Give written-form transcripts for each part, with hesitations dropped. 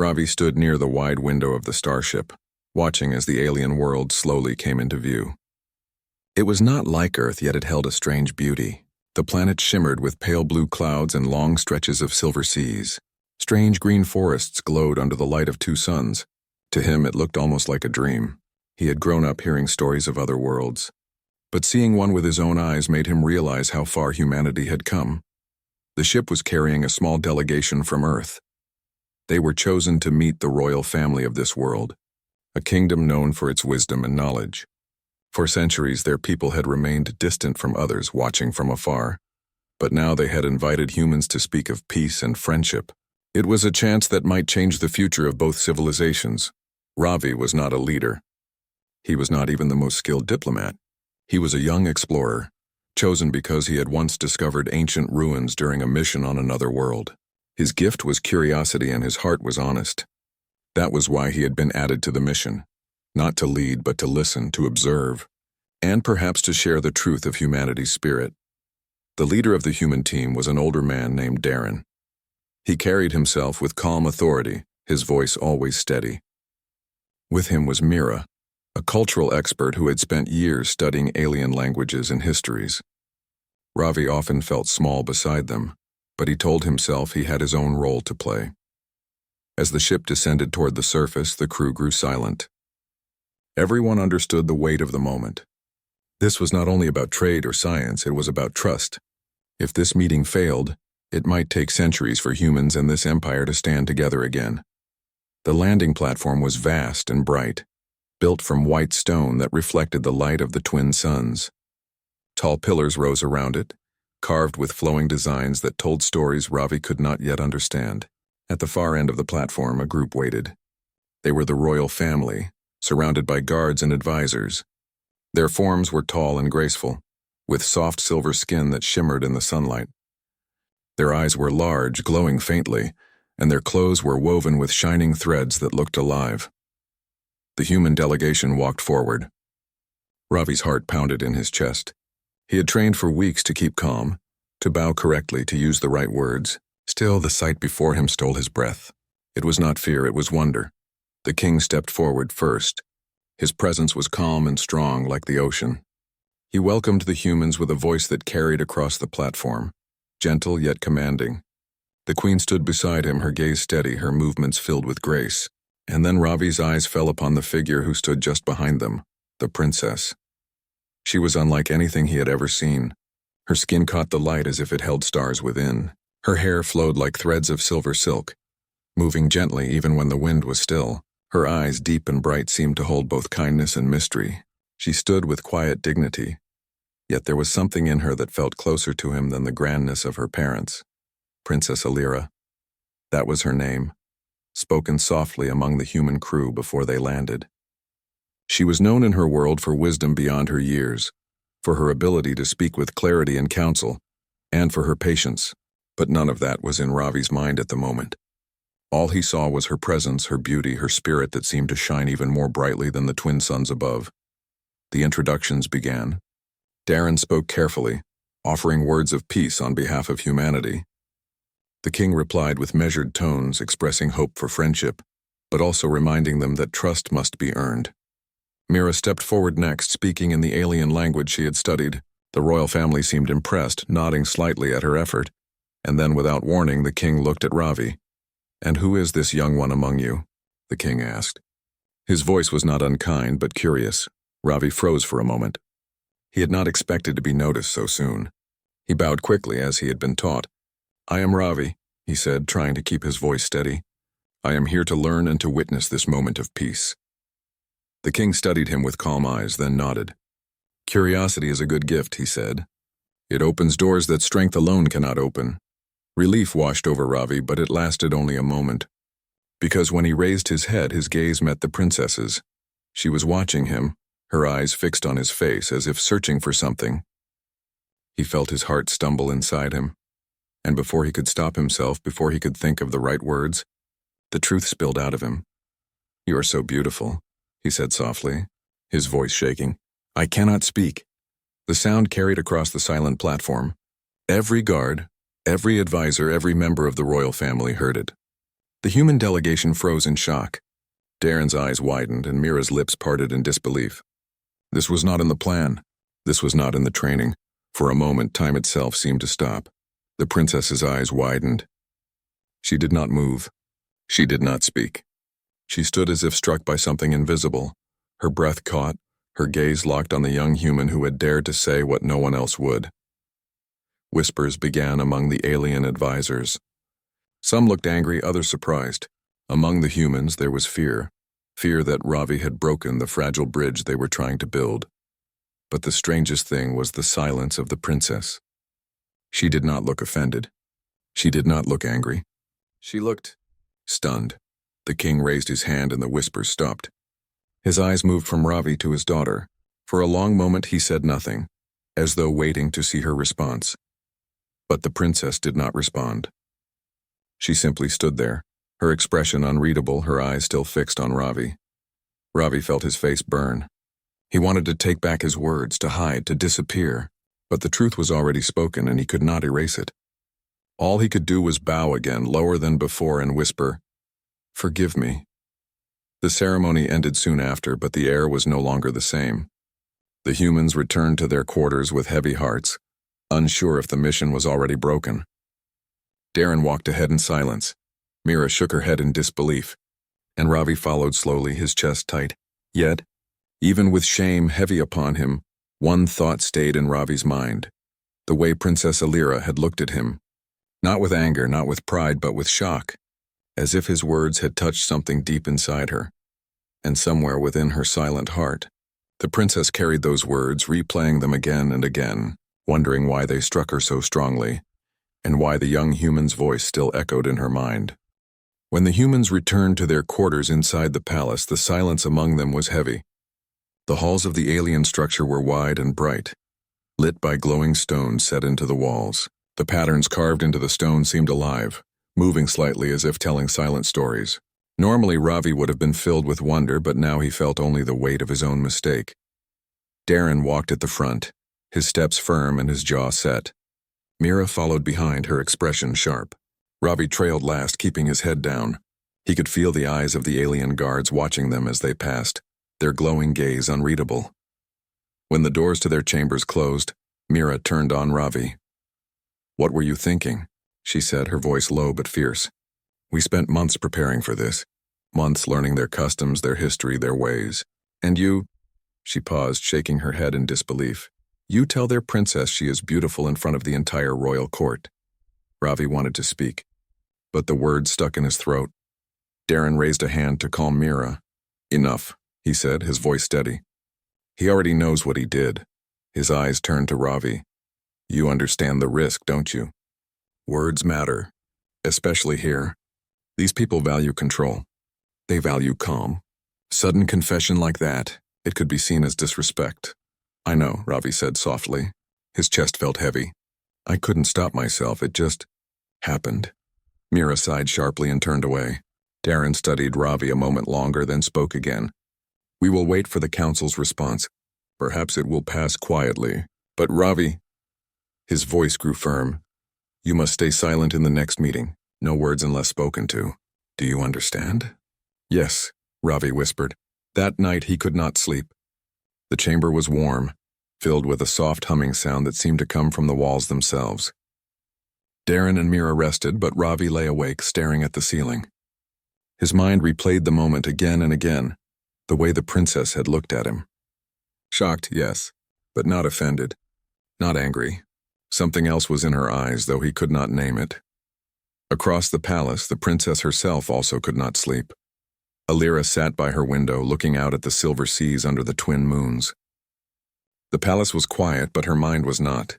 Ravi stood near the wide window of the starship, watching as the alien world slowly came into view. It was not like Earth, yet it held a strange beauty. The planet shimmered with pale blue clouds and long stretches of silver seas. Strange green forests glowed under the light of two suns. To him, it looked almost like a dream. He had grown up hearing stories of other worlds. But seeing one with his own eyes made him realize how far humanity had come. The ship was carrying a small delegation from Earth. They were chosen to meet the royal family of this world, a kingdom known for its wisdom and knowledge. For centuries, their people had remained distant from others, watching from afar. But now they had invited humans to speak of peace and friendship. It was a chance that might change the future of both civilizations. Ravi was not a leader. He was not even the most skilled diplomat. He was a young explorer, chosen because he had once discovered ancient ruins during a mission on another world. His gift was curiosity and his heart was honest. That was why he had been added to the mission. Not to lead, but to listen, to observe, and perhaps to share the truth of humanity's spirit. The leader of the human team was an older man named Darren. He carried himself with calm authority, his voice always steady. With him was Mira, a cultural expert who had spent years studying alien languages and histories. Ravi often felt small beside them, but he told himself he had his own role to play. As the ship descended toward the surface, the crew grew silent. Everyone understood the weight of the moment. This was not only about trade or science, it was about trust. If this meeting failed, it might take centuries for humans and this empire to stand together again. The landing platform was vast and bright, built from white stone that reflected the light of the twin suns. Tall pillars rose around it, carved with flowing designs that told stories Ravi could not yet understand. At the far end of the platform, a group waited. They were the royal family, surrounded by guards and advisors. Their forms were tall and graceful, with soft silver skin that shimmered in the sunlight. Their eyes were large, glowing faintly, and their clothes were woven with shining threads that looked alive. The human delegation walked forward. Ravi's heart pounded in his chest. He had trained for weeks to keep calm, to bow correctly, to use the right words. Still, the sight before him stole his breath. It was not fear, it was wonder. The king stepped forward first. His presence was calm and strong like the ocean. He welcomed the humans with a voice that carried across the platform, gentle yet commanding. The queen stood beside him, her gaze steady, her movements filled with grace. And then Ravi's eyes fell upon the figure who stood just behind them, the princess. She was unlike anything he had ever seen. Her skin caught the light as if it held stars within. Her hair flowed like threads of silver silk, moving gently even when the wind was still. Her eyes, deep and bright, seemed to hold both kindness and mystery. She stood with quiet dignity, yet there was something in her that felt closer to him than the grandness of her parents. Princess Alira. That was her name, spoken softly among the human crew before they landed. She was known in her world for wisdom beyond her years, for her ability to speak with clarity and counsel, and for her patience, but none of that was in Ravi's mind at the moment. All he saw was her presence, her beauty, her spirit that seemed to shine even more brightly than the twin suns above. The introductions began. Darren spoke carefully, offering words of peace on behalf of humanity. The king replied with measured tones, expressing hope for friendship, but also reminding them that trust must be earned. Mira stepped forward next, speaking in the alien language she had studied. The royal family seemed impressed, nodding slightly at her effort, and then without warning the king looked at Ravi. "And who is this young one among you?" the king asked. His voice was not unkind, but curious. Ravi froze for a moment. He had not expected to be noticed so soon. He bowed quickly as he had been taught. "I am Ravi," he said, trying to keep his voice steady. "I am here to learn and to witness this moment of peace." The king studied him with calm eyes, then nodded. "Curiosity is a good gift," he said. "It opens doors that strength alone cannot open." Relief washed over Ravi, but it lasted only a moment. Because when he raised his head, his gaze met the princess's. She was watching him, her eyes fixed on his face as if searching for something. He felt his heart stumble inside him. And before he could stop himself, before he could think of the right words, the truth spilled out of him. "You are so beautiful," he said softly, his voice shaking. "I cannot speak." The sound carried across the silent platform. Every guard, every advisor, every member of the royal family heard it. The human delegation froze in shock. Darren's eyes widened and Mira's lips parted in disbelief. This was not in the plan. This was not in the training. For a moment, time itself seemed to stop. The princess's eyes widened. She did not move. She did not speak. She stood as if struck by something invisible. Her breath caught, her gaze locked on the young human who had dared to say what no one else would. Whispers began among the alien advisors. Some looked angry, others surprised. Among the humans there was fear. Fear that Ravi had broken the fragile bridge they were trying to build. But the strangest thing was the silence of the princess. She did not look offended. She did not look angry. She looked stunned. The king raised his hand and the whispers stopped. His eyes moved from Ravi to his daughter. For a long moment he said nothing, as though waiting to see her response. But the princess did not respond. She simply stood there, her expression unreadable, her eyes still fixed on Ravi. Ravi felt his face burn. He wanted to take back his words, to hide, to disappear, but the truth was already spoken and he could not erase it. All he could do was bow again, lower than before, and whisper, "Forgive me." The ceremony ended soon after, but the air was no longer the same. The humans returned to their quarters with heavy hearts, unsure if the mission was already broken. Darren walked ahead in silence. Mira shook her head in disbelief, and Ravi followed slowly, his chest tight. Yet, even with shame heavy upon him, one thought stayed in Ravi's mind. The way Princess Alira had looked at him. Not with anger, not with pride, but with shock, as if his words had touched something deep inside her. And somewhere within her silent heart, the princess carried those words, replaying them again and again, wondering why they struck her so strongly, and why the young human's voice still echoed in her mind. When the humans returned to their quarters inside the palace, the silence among them was heavy. The halls of the alien structure were wide and bright, lit by glowing stones set into the walls. The patterns carved into the stone seemed alive, moving slightly as if telling silent stories. Normally Ravi would have been filled with wonder, but now he felt only the weight of his own mistake. Darren walked at the front, his steps firm and his jaw set. Mira followed behind, her expression sharp. Ravi trailed last, keeping his head down. He could feel the eyes of the alien guards watching them as they passed, their glowing gaze unreadable. When the doors to their chambers closed, Mira turned on Ravi. "What were you thinking?" she said, her voice low but fierce. "We spent months preparing for this, months learning their customs, their history, their ways. And you—" She paused, shaking her head in disbelief. "You tell their princess she is beautiful in front of the entire royal court." Ravi wanted to speak, but the words stuck in his throat. Darren raised a hand to calm Mira. "Enough," he said, his voice steady. "He already knows what he did." His eyes turned to Ravi. "You understand the risk, don't you? Words matter, especially here. These people value control. They value calm. Sudden confession like that, it could be seen as disrespect." "I know," Ravi said softly. His chest felt heavy. "I couldn't stop myself, it just happened." Mira sighed sharply and turned away. Darren studied Ravi a moment longer, then spoke again. "We will wait for the council's response. Perhaps it will pass quietly. But Ravi—" His voice grew firm. "You must stay silent in the next meeting. No words unless spoken to. Do you understand?" "Yes," Ravi whispered. That night he could not sleep. The chamber was warm, filled with a soft humming sound that seemed to come from the walls themselves. Darren and Mira rested, but Ravi lay awake, staring at the ceiling. His mind replayed the moment again and again, the way the princess had looked at him. Shocked, yes, but not offended, not angry. Something else was in her eyes, though he could not name it. Across the palace, the princess herself also could not sleep. Alira sat by her window, looking out at the silver seas under the twin moons. The palace was quiet, but her mind was not.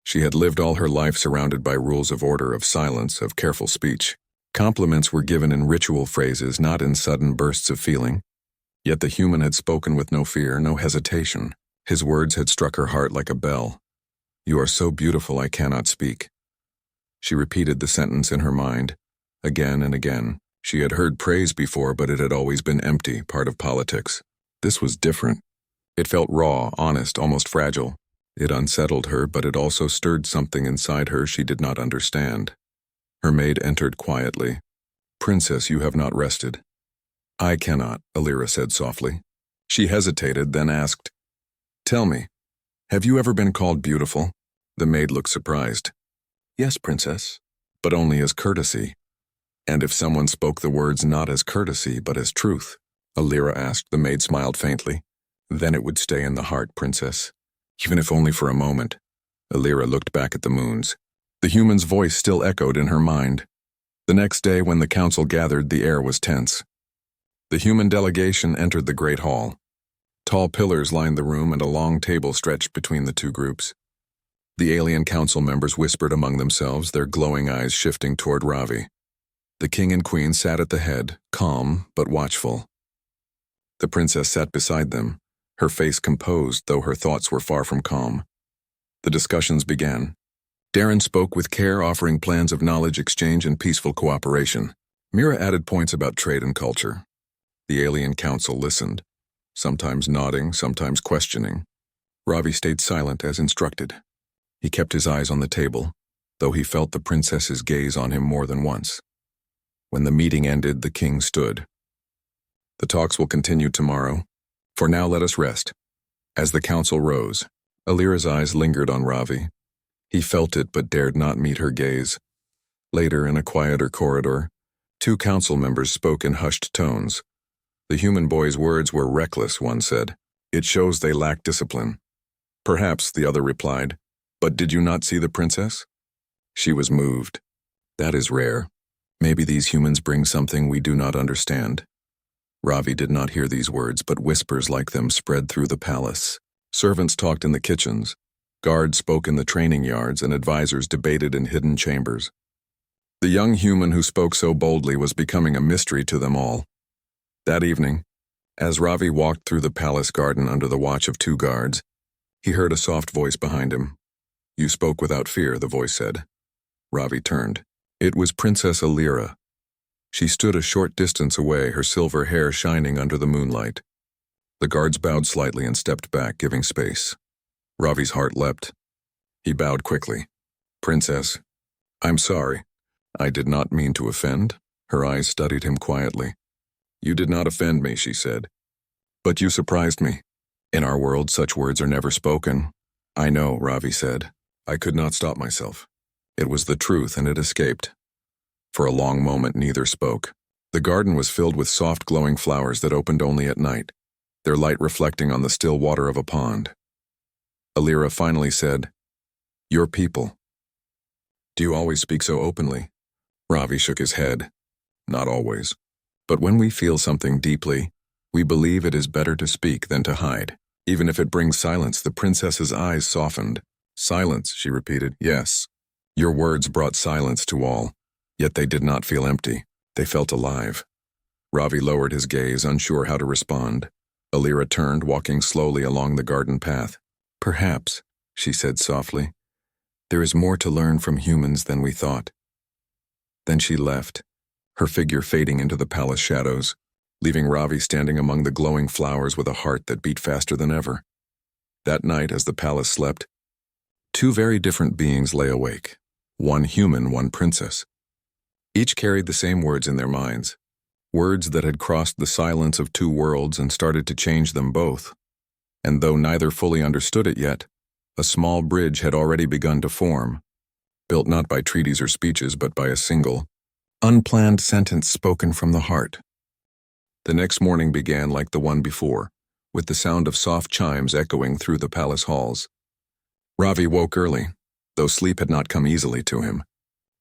She had lived all her life surrounded by rules of order, of silence, of careful speech. Compliments were given in ritual phrases, not in sudden bursts of feeling. Yet the human had spoken with no fear, no hesitation. His words had struck her heart like a bell. "You are so beautiful I cannot speak." She repeated the sentence in her mind, again and again. She had heard praise before, but it had always been empty, part of politics. This was different. It felt raw, honest, almost fragile. It unsettled her, but it also stirred something inside her she did not understand. Her maid entered quietly. Princess, you have not rested. I cannot, Alira said softly. She hesitated, then asked, Tell me, have you ever been called beautiful? The maid looked surprised. Yes, Princess, but only as courtesy. And if someone spoke the words not as courtesy, but as truth? Alira asked. The maid smiled faintly. Then it would stay in the heart, Princess. Even if only for a moment. Alira looked back at the moons. The human's voice still echoed in her mind. The next day, when the council gathered, the air was tense. The human delegation entered the great hall. Tall pillars lined the room and a long table stretched between the two groups. The alien council members whispered among themselves, their glowing eyes shifting toward Ravi. The king and queen sat at the head, calm but watchful. The princess sat beside them, her face composed, though her thoughts were far from calm. The discussions began. Darren spoke with care, offering plans of knowledge exchange and peaceful cooperation. Mira added points about trade and culture. The alien council listened, sometimes nodding, sometimes questioning. Ravi stayed silent as instructed. He kept his eyes on the table, though he felt the princess's gaze on him more than once. When the meeting ended, the king stood. The talks will continue tomorrow. For now, let us rest. As the council rose, Alira's eyes lingered on Ravi. He felt it but dared not meet her gaze. Later, in a quieter corridor, two council members spoke in hushed tones. The human boy's words were reckless, one said. It shows they lack discipline. Perhaps, the other replied. But did you not see the princess? She was moved. That is rare. Maybe these humans bring something we do not understand. Ravi did not hear these words, but whispers like them spread through the palace. Servants talked in the kitchens. Guards spoke in the training yards, and advisors debated in hidden chambers. The young human who spoke so boldly was becoming a mystery to them all. That evening, as Ravi walked through the palace garden under the watch of two guards, he heard a soft voice behind him. You spoke without fear, the voice said. Ravi turned. It was Princess Alira. She stood a short distance away, her silver hair shining under the moonlight. The guards bowed slightly and stepped back, giving space. Ravi's heart leapt. He bowed quickly. Princess, I'm sorry. I did not mean to offend. Her eyes studied him quietly. You did not offend me, she said. But you surprised me. In our world, such words are never spoken. I know, Ravi said. I could not stop myself. It was the truth, and it escaped. For a long moment, neither spoke. The garden was filled with soft, glowing flowers that opened only at night, their light reflecting on the still water of a pond. Alira finally said, Your people. Do you always speak so openly? Ravi shook his head. Not always. But when we feel something deeply, we believe it is better to speak than to hide. Even if it brings silence, the princess's eyes softened. Silence, she repeated. Yes. Your words brought silence to all. Yet they did not feel empty. They felt alive. Ravi lowered his gaze, unsure how to respond. Alira turned, walking slowly along the garden path. Perhaps, she said softly, there is more to learn from humans than we thought. Then she left, her figure fading into the palace shadows, leaving Ravi standing among the glowing flowers with a heart that beat faster than ever. That night, as the palace slept, two very different beings lay awake. One human, one princess. Each carried the same words in their minds, words that had crossed the silence of two worlds and started to change them both. And though neither fully understood it yet, a small bridge had already begun to form, built not by treaties or speeches, but by a single, unplanned sentence spoken from the heart. The next morning began like the one before, with the sound of soft chimes echoing through the palace halls. Ravi woke early, though sleep had not come easily to him.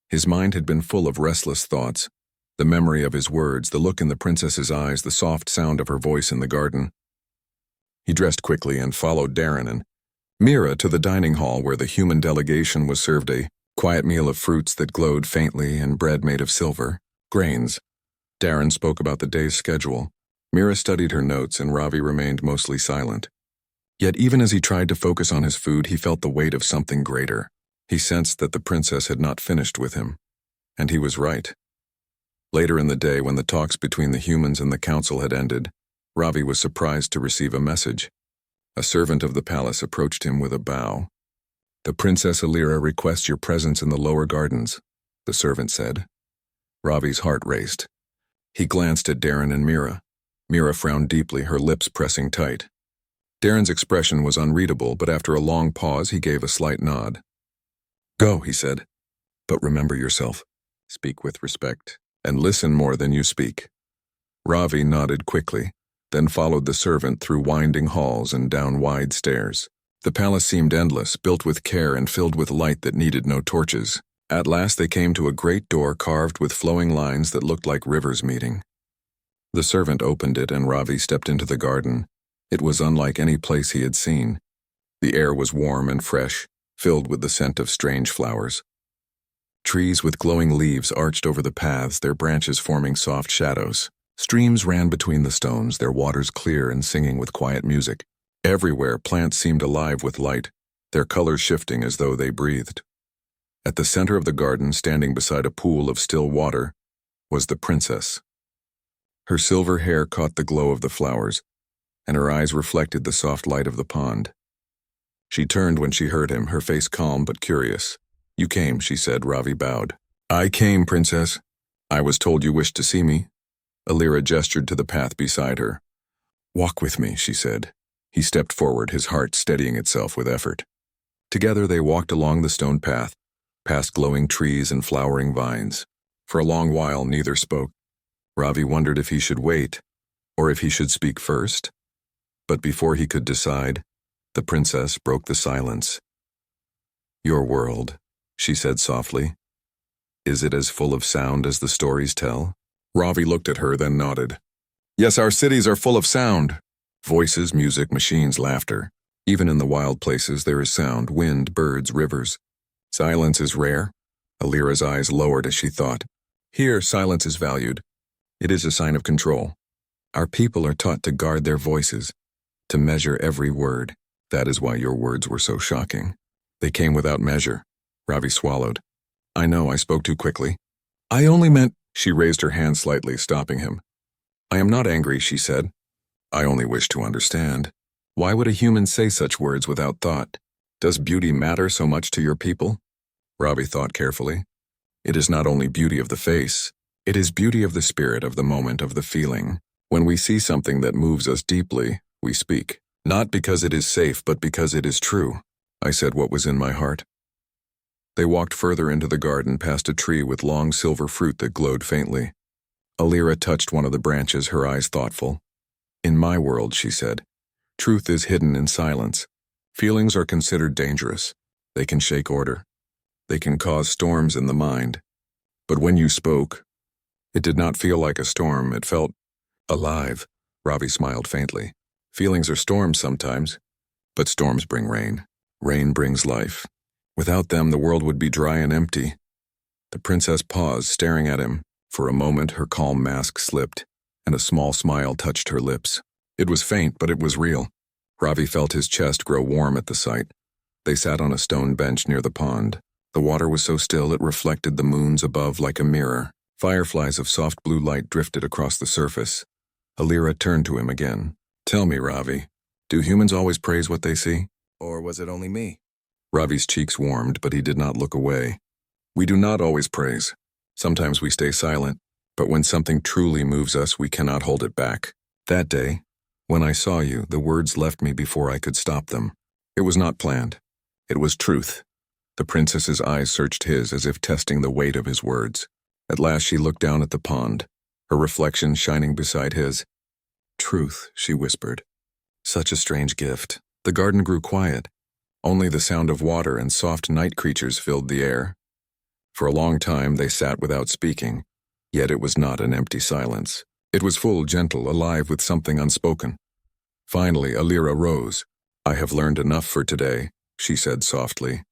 His mind had been full of restless thoughts, the memory of his words, the look in the princess's eyes, the soft sound of her voice in the garden. He dressed quickly and followed Darren and Mira to the dining hall where the human delegation was served a quiet meal of fruits that glowed faintly and bread made of silver, grains. Darren spoke about the day's schedule. Mira studied her notes and Ravi remained mostly silent. Yet even as he tried to focus on his food, he felt the weight of something greater. He sensed that the princess had not finished with him. And he was right. Later in the day, when the talks between the humans and the council had ended, Ravi was surprised to receive a message. A servant of the palace approached him with a bow. The Princess Alira requests your presence in the lower gardens, the servant said. Ravi's heart raced. He glanced at Darren and Mira. Mira frowned deeply, her lips pressing tight. Darren's expression was unreadable, but after a long pause, he gave a slight nod. "Go," he said. "But remember yourself. Speak with respect, and listen more than you speak." Ravi nodded quickly, then followed the servant through winding halls and down wide stairs. The palace seemed endless, built with care and filled with light that needed no torches. At last they came to a great door carved with flowing lines that looked like rivers meeting. The servant opened it and Ravi stepped into the garden. It was unlike any place he had seen. The air was warm and fresh, filled with the scent of strange flowers. Trees with glowing leaves arched over the paths, their branches forming soft shadows. Streams ran between the stones, their waters clear and singing with quiet music. Everywhere, plants seemed alive with light, their colors shifting as though they breathed. At the center of the garden, standing beside a pool of still water, was the princess. Her silver hair caught the glow of the flowers, and her eyes reflected the soft light of the pond. She turned when she heard him, her face calm but curious. "You came," she said. Ravi bowed. "I came, princess. I was told you wished to see me." Alira gestured to the path beside her. "Walk with me," she said. He stepped forward, his heart steadying itself with effort. Together they walked along the stone path, past glowing trees and flowering vines. For a long while neither spoke. Ravi wondered if he should wait, or if he should speak first. But before he could decide, the princess broke the silence. "Your world," she said softly. "Is it as full of sound as the stories tell?" Ravi looked at her, then nodded. "Yes, our cities are full of sound. Voices, music, machines, laughter. Even in the wild places there is sound, wind, birds, rivers. Silence is rare." Alira's eyes lowered as she thought. "Here, silence is valued. It is a sign of control. Our people are taught to guard their voices, to measure every word. That is why your words were so shocking. They came without measure." Ravi swallowed. "I know I spoke too quickly. I only meant—" She raised her hand slightly, stopping him. "I am not angry," she said. "I only wish to understand. Why would a human say such words without thought? Does beauty matter so much to your people?" Ravi thought carefully. "It is not only beauty of the face. It is beauty of the spirit, of the moment, of the feeling. When we see something that moves us deeply, we speak. Not because it is safe, but because it is true." I said what was in my heart. They walked further into the garden, past a tree with long silver fruit that glowed faintly. Alira touched one of the branches, her eyes thoughtful. "In my world," she said, "truth is hidden in silence. Feelings are considered dangerous. They can shake order. They can cause storms in the mind. But when you spoke, it did not feel like a storm. It felt alive." Ravi smiled faintly. "Feelings are storms sometimes, but storms bring rain. Rain brings life. Without them, the world would be dry and empty." The princess paused, staring at him. For a moment, her calm mask slipped, and a small smile touched her lips. It was faint, but it was real. Ravi felt his chest grow warm at the sight. They sat on a stone bench near the pond. The water was so still it reflected the moons above like a mirror. Fireflies of soft blue light drifted across the surface. Alira turned to him again. "Tell me, Ravi, do humans always praise what they see? Or was it only me?" Ravi's cheeks warmed, but he did not look away. "We do not always praise. Sometimes we stay silent, but when something truly moves us, we cannot hold it back. That day, when I saw you, the words left me before I could stop them. It was not planned. It was truth." The princess's eyes searched his as if testing the weight of his words. At last she looked down at the pond, her reflection shining beside his. "Truth," she whispered. "Such a strange gift." The garden grew quiet. Only the sound of water and soft night creatures filled the air. For a long time they sat without speaking, yet it was not an empty silence. It was full, gentle, alive with something unspoken. Finally, Alira rose. "I have learned enough for today," she said softly.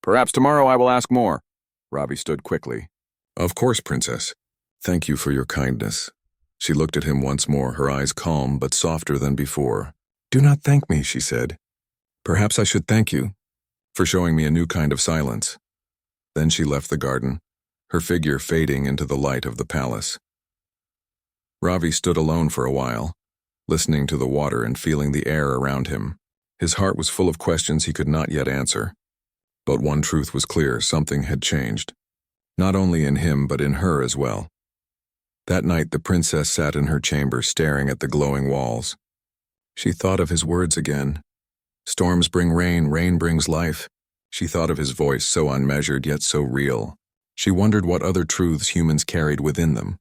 "Perhaps tomorrow I will ask more." Ravi stood quickly. "Of course, princess. Thank you for your kindness." She looked at him once more, her eyes calm but softer than before. "Do not thank me," she said. "Perhaps I should thank you for showing me a new kind of silence." Then she left the garden, her figure fading into the light of the palace. Ravi stood alone for a while, listening to the water and feeling the air around him. His heart was full of questions he could not yet answer. But one truth was clear: something had changed. not only in him but in her as well. That night the princess sat in her chamber staring at the glowing walls. She thought of his words again. Storms bring rain, rain brings life. She thought of his voice, so unmeasured yet so real. She wondered what other truths humans carried within them.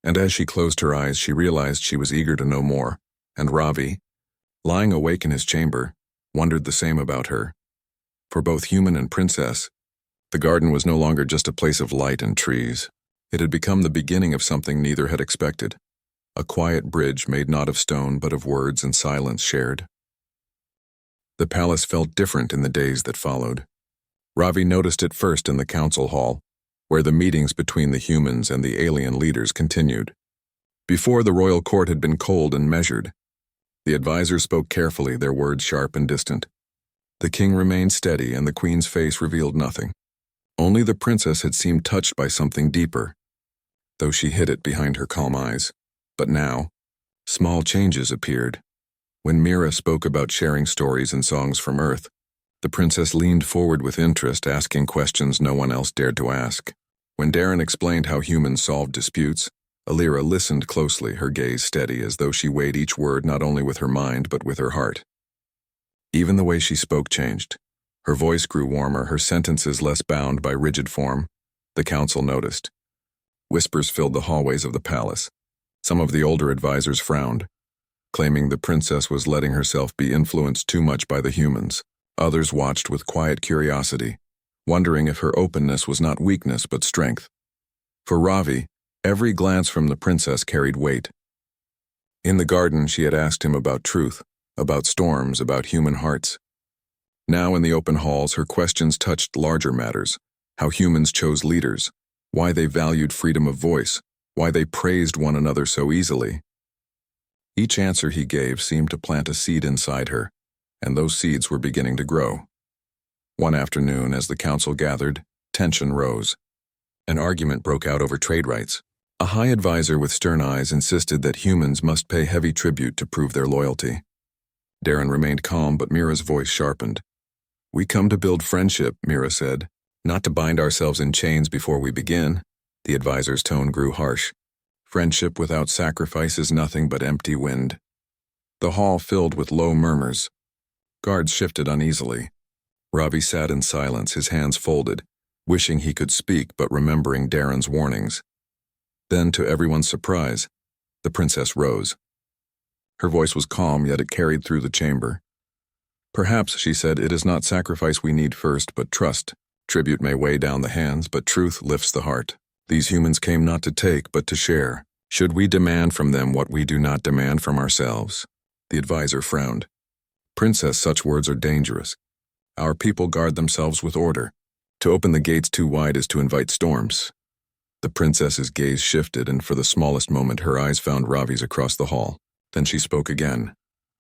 And as she closed her eyes, she realized she was eager to know more. And Ravi, lying awake in his chamber, wondered the same about her. For both human and princess, the garden was no longer just a place of light and trees. It had become the beginning of something neither had expected. A quiet bridge made not of stone but of words and silence shared. The palace felt different in the days that followed. Ravi noticed it first in the council hall, where the meetings between the humans and the alien leaders continued. Before, the royal court had been cold and measured. The advisors spoke carefully, their words sharp and distant. The king remained steady, and the queen's face revealed nothing. Only the princess had seemed touched by something deeper, though she hid it behind her calm eyes. But now, small changes appeared. When Mira spoke about sharing stories and songs from Earth, the princess leaned forward with interest, asking questions no one else dared to ask. When Darren explained how humans solved disputes, Alira listened closely, her gaze steady, as though she weighed each word not only with her mind but with her heart. Even the way she spoke changed. Her voice grew warmer, her sentences less bound by rigid form. The council noticed. Whispers filled the hallways of the palace. Some of the older advisors frowned, claiming the princess was letting herself be influenced too much by the humans. Others watched with quiet curiosity, wondering if her openness was not weakness but strength. For Ravi, every glance from the princess carried weight. In the garden, she had asked him about truth, about storms, about human hearts. Now in the open halls, her questions touched larger matters: how humans chose leaders, why they valued freedom of voice, why they praised one another so easily. Each answer he gave seemed to plant a seed inside her, and those seeds were beginning to grow. One afternoon, as the council gathered, tension rose. An argument broke out over trade rights. A high advisor with stern eyes insisted that humans must pay heavy tribute to prove their loyalty. Darren remained calm, but Mira's voice sharpened. "We come to build friendship," Mira said, "not to bind ourselves in chains before we begin." The advisor's tone grew harsh. "Friendship without sacrifice is nothing but empty wind." The hall filled with low murmurs. Guards shifted uneasily. Ravi sat in silence, his hands folded, wishing he could speak but remembering Darren's warnings. Then, to everyone's surprise, the princess rose. Her voice was calm, yet it carried through the chamber. "Perhaps," she said, "it is not sacrifice we need first, but trust. Tribute may weigh down the hands, but truth lifts the heart. These humans came not to take, but to share. Should we demand from them what we do not demand from ourselves?" The advisor frowned. "Princess, such words are dangerous. Our people guard themselves with order. To open the gates too wide is to invite storms." The princess's gaze shifted, and for the smallest moment her eyes found Ravi's across the hall. Then she spoke again.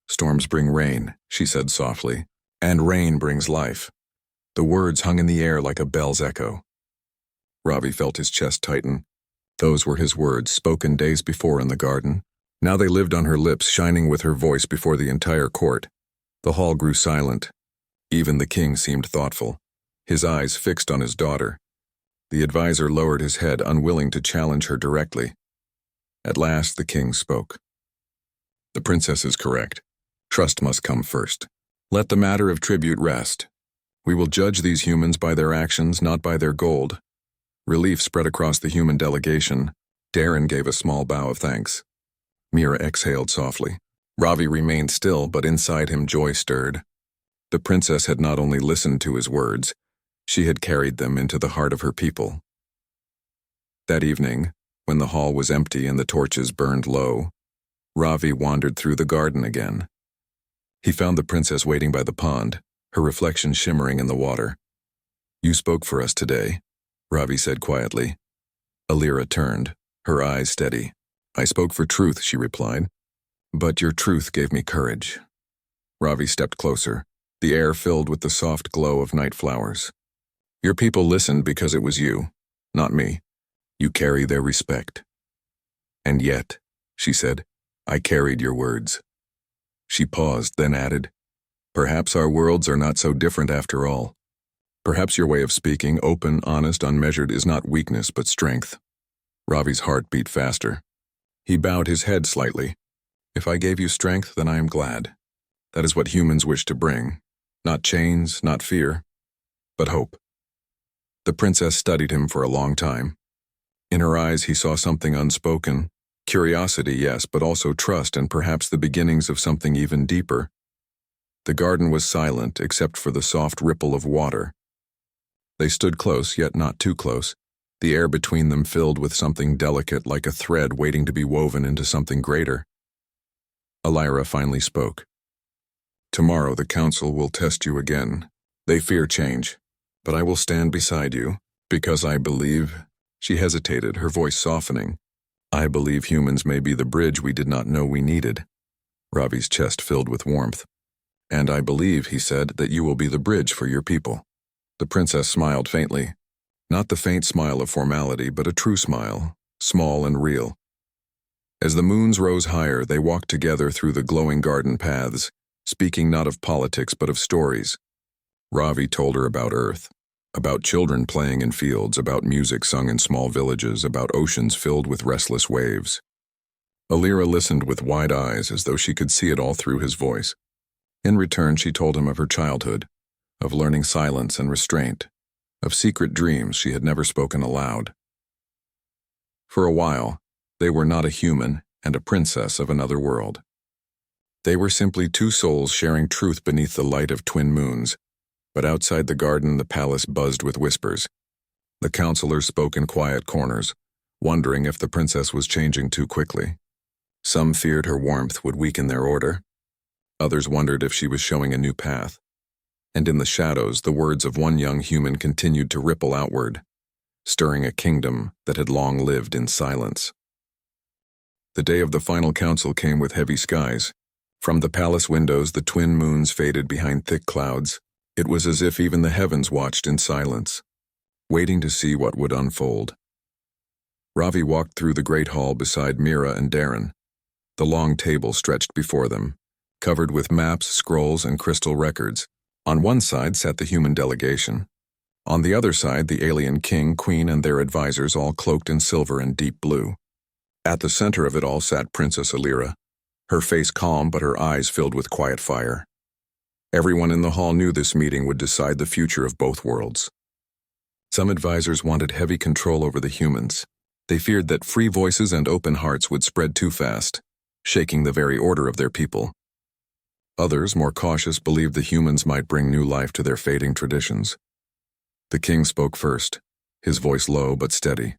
"Storms bring rain," she said softly, "and rain brings life." The words hung in the air like a bell's echo. Ravi felt his chest tighten. Those were his words, spoken days before in the garden. Now they lived on her lips, shining with her voice before the entire court. The hall grew silent. Even the king seemed thoughtful, his eyes fixed on his daughter. The advisor lowered his head, unwilling to challenge her directly. At last the king spoke. "The princess is correct. Trust must come first. Let the matter of tribute rest. We will judge these humans by their actions, not by their gold." Relief spread across the human delegation. Darren gave a small bow of thanks. Mira exhaled softly. Ravi remained still, but inside him joy stirred. The princess had not only listened to his words, she had carried them into the heart of her people. That evening, when the hall was empty and the torches burned low, Ravi wandered through the garden again. He found the princess waiting by the pond, her reflection shimmering in the water. "You spoke for us today," Ravi said quietly. Alira turned, her eyes steady. "I spoke for truth," she replied. "But your truth gave me courage." Ravi stepped closer, the air filled with the soft glow of night flowers. "Your people listened because it was you, not me. You carry their respect." "And yet," she said, "I carried your words." She paused, then added, "Perhaps our worlds are not so different after all." Perhaps your way of speaking, open, honest, unmeasured, is not weakness but strength. Ravi's heart beat faster. He bowed his head slightly. If I gave you strength, then I am glad. That is what humans wish to bring. Not chains, not fear, but hope. The princess studied him for a long time. In her eyes he saw something unspoken. Curiosity, yes, but also trust and perhaps the beginnings of something even deeper. The garden was silent except for the soft ripple of water. They stood close, yet not too close, the air between them filled with something delicate like a thread waiting to be woven into something greater. Elira finally spoke. Tomorrow the council will test you again. They fear change, but I will stand beside you, because I believe— She hesitated, her voice softening. I believe humans may be the bridge we did not know we needed. Ravi's chest filled with warmth. And I believe, he said, that you will be the bridge for your people. The princess smiled faintly. Not the faint smile of formality, but a true smile, small and real. As the moons rose higher, they walked together through the glowing garden paths, speaking not of politics but of stories. Ravi told her about Earth, about children playing in fields, about music sung in small villages, about oceans filled with restless waves. Elira listened with wide eyes as though she could see it all through his voice. In return, she told him of her childhood, of learning silence and restraint, of secret dreams she had never spoken aloud. For a while, they were not a human and a princess of another world. They were simply two souls sharing truth beneath the light of twin moons, but outside the garden the palace buzzed with whispers. The counselors spoke in quiet corners, wondering if the princess was changing too quickly. Some feared her warmth would weaken their order. Others wondered if she was showing a new path. And in the shadows, the words of one young human continued to ripple outward, stirring a kingdom that had long lived in silence. The day of the final council came with heavy skies. From the palace windows, the twin moons faded behind thick clouds. It was as if even the heavens watched in silence, waiting to see what would unfold. Ravi walked through the great hall beside Mira and Darren. The long table stretched before them, covered with maps, scrolls, and crystal records. On one side sat the human delegation. On the other side, the alien king, queen, and their advisors, all cloaked in silver and deep blue. At the center of it all sat Princess Elira, her face calm but her eyes filled with quiet fire. Everyone in the hall knew this meeting would decide the future of both worlds. Some advisors wanted heavy control over the humans. They feared that free voices and open hearts would spread too fast, shaking the very order of their people. Others, more cautious, believed the humans might bring new life to their fading traditions. The king spoke first, his voice low but steady.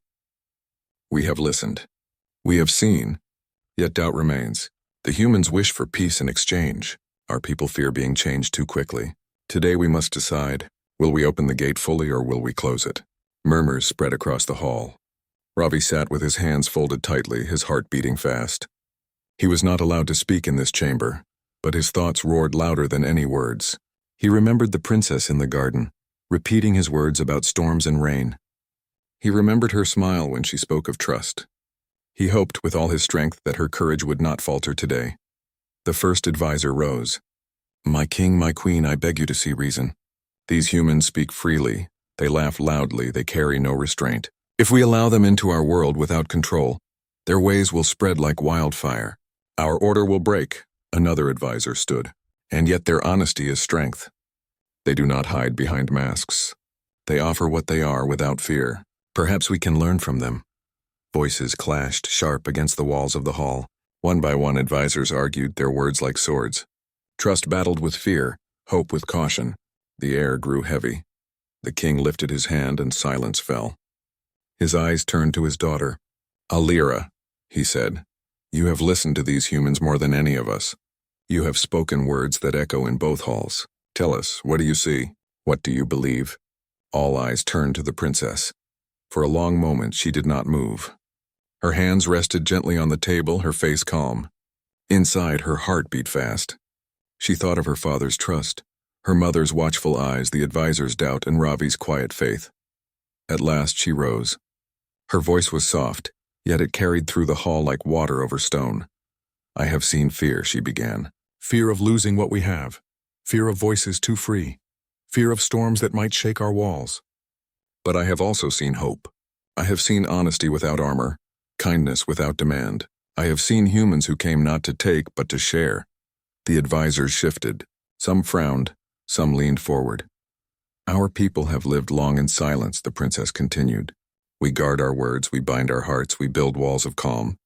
We have listened. We have seen. Yet doubt remains. The humans wish for peace and exchange. Our people fear being changed too quickly. Today we must decide, will we open the gate fully or will we close it? Murmurs spread across the hall. Ravi sat with his hands folded tightly, his heart beating fast. He was not allowed to speak in this chamber, but his thoughts roared louder than any words. He remembered the princess in the garden, repeating his words about storms and rain. He remembered her smile when she spoke of trust. He hoped with all his strength that her courage would not falter today. The first advisor rose. My king, my queen, I beg you to see reason. These humans speak freely. They laugh loudly. They carry no restraint. If we allow them into our world without control, their ways will spread like wildfire. Our order will break, another advisor stood. And yet their honesty is strength. They do not hide behind masks. They offer what they are without fear. Perhaps we can learn from them. Voices clashed sharp against the walls of the hall. One by one, advisors argued, their words like swords. Trust battled with fear, hope with caution. The air grew heavy. The king lifted his hand and silence fell. His eyes turned to his daughter. Elira, he said, you have listened to these humans more than any of us. You have spoken words that echo in both halls. Tell us, what do you see? What do you believe? All eyes turned to the princess. For a long moment she did not move. Her hands rested gently on the table, her face calm. Inside, her heart beat fast. She thought of her father's trust, her mother's watchful eyes, the advisor's doubt, and Ravi's quiet faith. At last she rose. Her voice was soft, yet it carried through the hall like water over stone. I have seen fear, she began. Fear of losing what we have. Fear of voices too free. fear of storms that might shake our walls. But I have also seen hope. I have seen honesty without armor, kindness without demand. I have seen humans who came not to take but to share. The advisors shifted. Some frowned, some leaned forward. Our people have lived long in silence, the princess continued. We guard our words, we bind our hearts, we build walls of calm.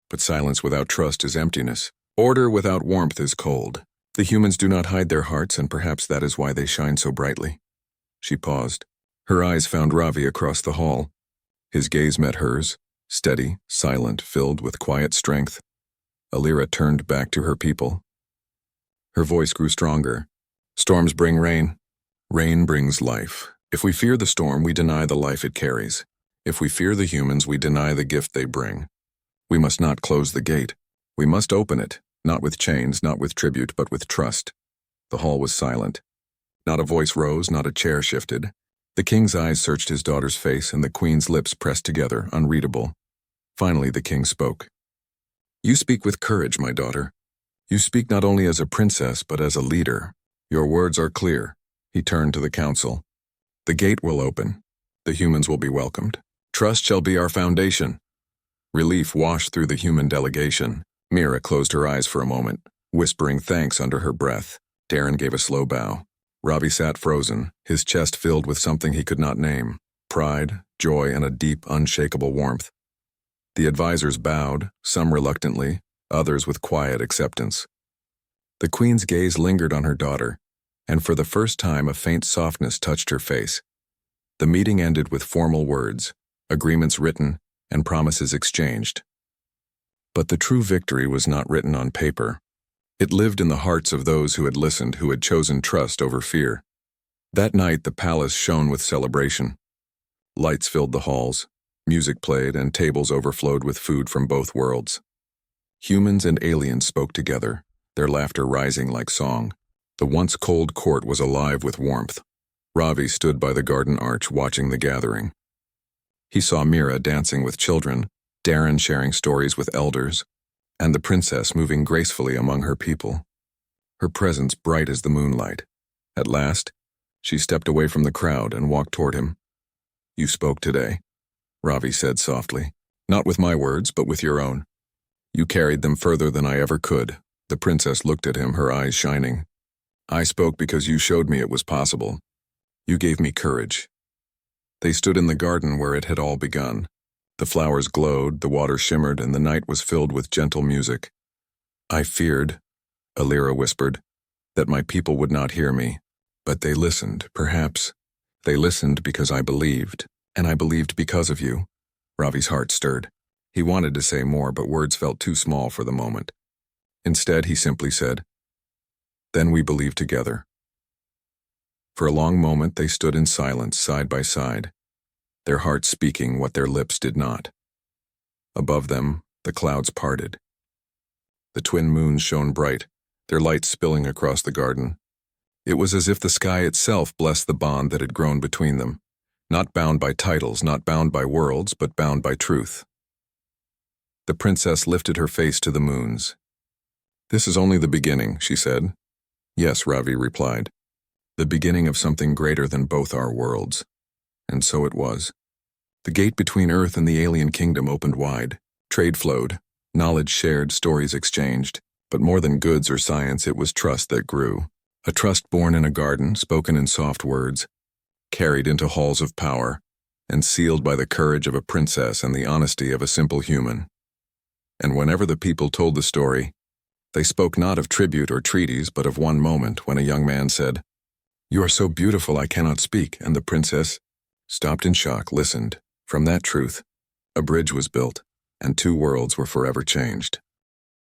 But silence without trust is emptiness. Order without warmth is cold. The humans do not hide their hearts, and perhaps that is why they shine so brightly. She paused. Her eyes found Ravi across the hall. His gaze met hers, steady, silent, filled with quiet strength. Alira turned back to her people. Her voice grew stronger. Storms bring rain. Rain brings life. If we fear the storm, we deny the life it carries. If we fear the humans, we deny the gift they bring. We must not close the gate. We must open it, not with chains, not with tribute, but with trust. The hall was silent. Not a voice rose, not a chair shifted. The king's eyes searched his daughter's face, and the queen's lips pressed together, unreadable. Finally, the king spoke. You speak with courage, my daughter. You speak not only as a princess, but as a leader. Your words are clear. He turned to the council. The gate will open. The humans will be welcomed. Trust shall be our foundation. Relief washed through the human delegation. Mira closed her eyes for a moment, whispering thanks under her breath. Darren gave a slow bow. Ravi sat frozen, his chest filled with something he could not name. Pride, joy, and a deep, unshakable warmth. The advisors bowed, some reluctantly, others with quiet acceptance. The queen's gaze lingered on her daughter, and for the first time a faint softness touched her face. The meeting ended with formal words, agreements written, and promises exchanged. But the true victory was not written on paper. It lived in the hearts of those who had listened, who had chosen trust over fear. That night the palace shone with celebration. Lights filled the halls, music played, and tables overflowed with food from both worlds. Humans and aliens spoke together, their laughter rising like song. The once cold court was alive with warmth. Ravi stood by the garden arch watching the gathering. He saw Mira dancing with children, Darren sharing stories with elders, and the princess moving gracefully among her people. Her presence bright as the moonlight. At last, she stepped away from the crowd and walked toward him. You spoke today, Ravi said softly. Not with my words, but with your own. You carried them further than I ever could. The princess looked at him, her eyes shining. I spoke because you showed me it was possible. You gave me courage. They stood in the garden where it had all begun. The flowers glowed, the water shimmered, and the night was filled with gentle music. I feared, Alira whispered, that my people would not hear me. But they listened, perhaps. They listened because I believed, and I believed because of you. Ravi's heart stirred. He wanted to say more, but words felt too small for the moment. Instead, he simply said, Then we believe together. For a long moment they stood in silence, side by side, their hearts speaking what their lips did not. Above them, the clouds parted. The twin moons shone bright, their light spilling across the garden. It was as if the sky itself blessed the bond that had grown between them, not bound by titles, not bound by worlds, but bound by truth. The princess lifted her face to the moons. This is only the beginning, she said. Yes, Ravi replied. The beginning of something greater than both our worlds. And so it was. The gate between Earth and the alien kingdom opened wide. Trade flowed, knowledge shared, stories exchanged. But more than goods or science, it was trust that grew. A trust born in a garden, spoken in soft words, carried into halls of power, and sealed by the courage of a princess and the honesty of a simple human. And whenever the people told the story, they spoke not of tribute or treaties, but of one moment when a young man said, You are so beautiful I cannot speak, and the princess stopped in shock, listened. From that truth, a bridge was built, and two worlds were forever changed.